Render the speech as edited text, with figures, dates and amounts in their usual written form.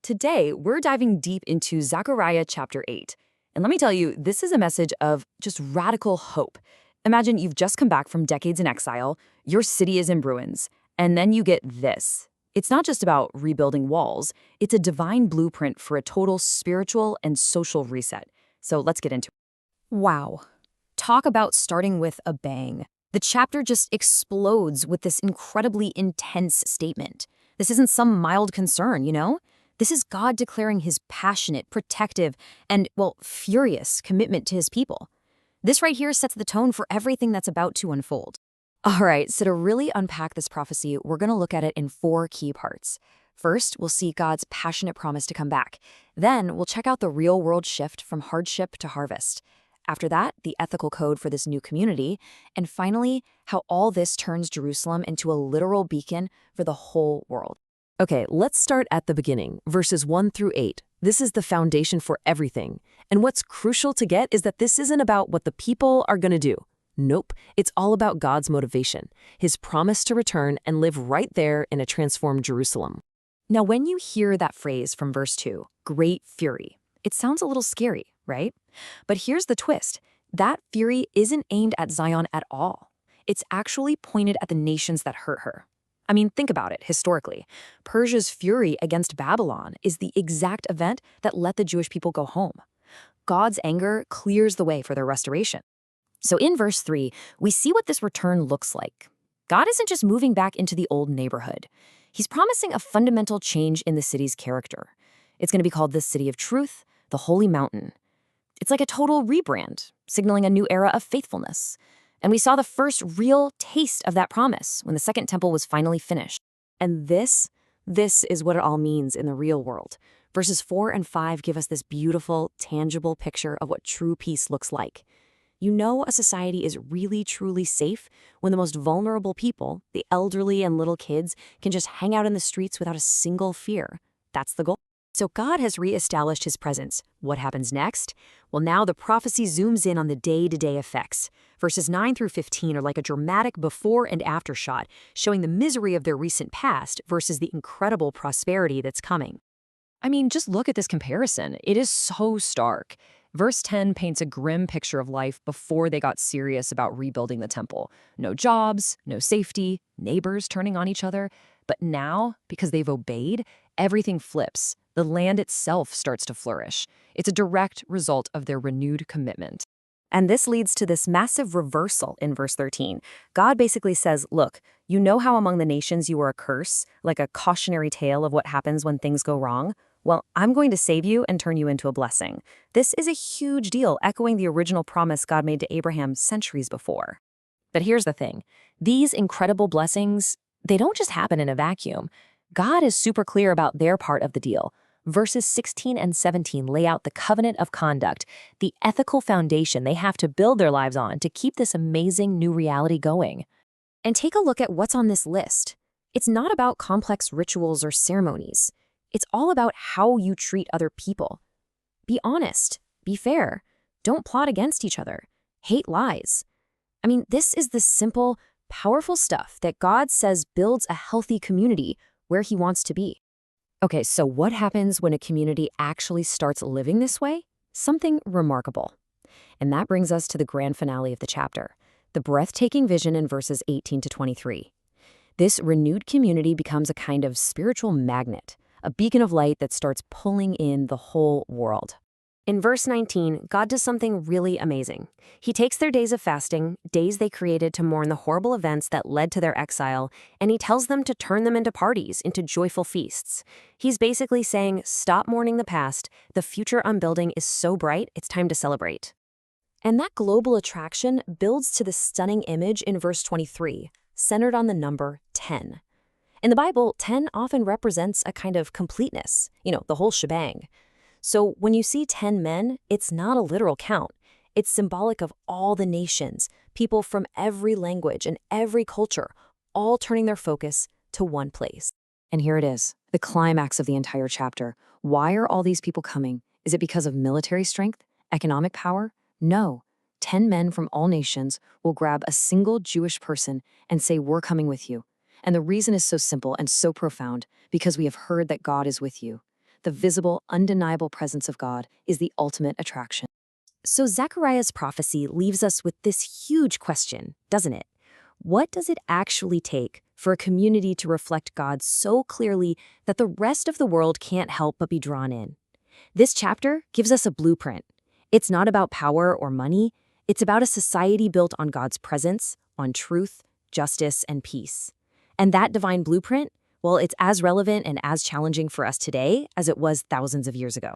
Today, we're diving deep into Zechariah chapter 8. And let me tell you, this is a message of just radical hope. Imagine you've just come back from decades in exile, your city is in ruins, and then you get this. It's not just about rebuilding walls, it's a divine blueprint for a total spiritual and social reset. So let's get into it. Wow. Talk about starting with a bang. The chapter just explodes with this incredibly intense statement. This isn't some mild concern, you know? This is God declaring his passionate, protective, and, well, furious commitment to his people. This right here sets the tone for everything that's about to unfold. All right, so to really unpack this prophecy, we're going to look at it in 4 key parts. First, we'll see God's passionate promise to come back. Then, we'll check out the real-world shift from hardship to harvest. After that, the ethical code for this new community. And finally, how all this turns Jerusalem into a literal beacon for the whole world. Okay, let's start at the beginning, verses 1 through 8. This is the foundation for everything. And what's crucial to get is that this isn't about what the people are going to do. Nope, it's all about God's motivation, his promise to return and live right there in a transformed Jerusalem. Now, when you hear that phrase from verse 2, great fury, it sounds a little scary, right? But here's the twist. That fury isn't aimed at Zion at all. It's actually pointed at the nations that hurt her. I mean, think about it historically. Persia's fury against Babylon is the exact event that let the Jewish people go home. God's anger clears the way for their restoration. So in verse 3, we see what this return looks like. God isn't just moving back into the old neighborhood. He's promising a fundamental change in the city's character. It's going to be called the City of Truth, the Holy Mountain. It's like a total rebrand, signaling a new era of faithfulness. And we saw the first real taste of that promise when the Second Temple was finally finished. And this is what it all means in the real world. Verses 4 and 5 give us this beautiful, tangible picture of what true peace looks like. You know a society is really, truly safe when the most vulnerable people, the elderly and little kids, can just hang out in the streets without a single fear. That's the goal. So God has reestablished his presence. What happens next? Well, now the prophecy zooms in on the day-to-day effects. Verses 9 through 15 are like a dramatic before and after shot, showing the misery of their recent past versus the incredible prosperity that's coming. I mean, just look at this comparison. It is so stark. Verse 10 paints a grim picture of life before they got serious about rebuilding the temple. No jobs, no safety, neighbors turning on each other. But now, because they've obeyed, everything flips. The land itself starts to flourish. It's a direct result of their renewed commitment. And this leads to this massive reversal in verse 13. God basically says, look, you know how among the nations you were a curse, like a cautionary tale of what happens when things go wrong? Well, I'm going to save you and turn you into a blessing. This is a huge deal, echoing the original promise God made to Abraham centuries before. But here's the thing. These incredible blessings, they don't just happen in a vacuum. God is super clear about their part of the deal. Verses 16 and 17 lay out the covenant of conduct, the ethical foundation they have to build their lives on to keep this amazing new reality going. And take a look at what's on this list. It's not about complex rituals or ceremonies. It's all about how you treat other people. Be honest, be fair, don't plot against each other, hate lies. I mean, this is the simple, powerful stuff that God says builds a healthy community where he wants to be. Okay, so what happens when a community actually starts living this way? Something remarkable. And that brings us to the grand finale of the chapter, the breathtaking vision in verses 18 to 23. This renewed community becomes a kind of spiritual magnet, a beacon of light that starts pulling in the whole world. In verse 19, God does something really amazing. He takes their days of fasting, days they created to mourn the horrible events that led to their exile, and he tells them to turn them into parties, into joyful feasts. He's basically saying, stop mourning the past. The future I'm building is so bright, it's time to celebrate. And that global attraction builds to the stunning image in verse 23, centered on the number 10. In the Bible, 10 often represents a kind of completeness, the whole shebang. So when you see 10 men, it's not a literal count. It's symbolic of all the nations, people from every language and every culture, all turning their focus to one place. And here it is, the climax of the entire chapter. Why are all these people coming? Is it because of military strength, economic power? No. 10 men from all nations will grab a single Jewish person and say, we're coming with you. And the reason is so simple and so profound, because we have heard that God is with you. The visible, undeniable presence of God is the ultimate attraction. So Zechariah's prophecy leaves us with this huge question, doesn't it? What does it actually take for a community to reflect God so clearly that the rest of the world can't help but be drawn in? This chapter gives us a blueprint. It's not about power or money. It's about a society built on God's presence, on truth, justice, and peace. And that divine blueprint, well, it's as relevant and as challenging for us today as it was thousands of years ago.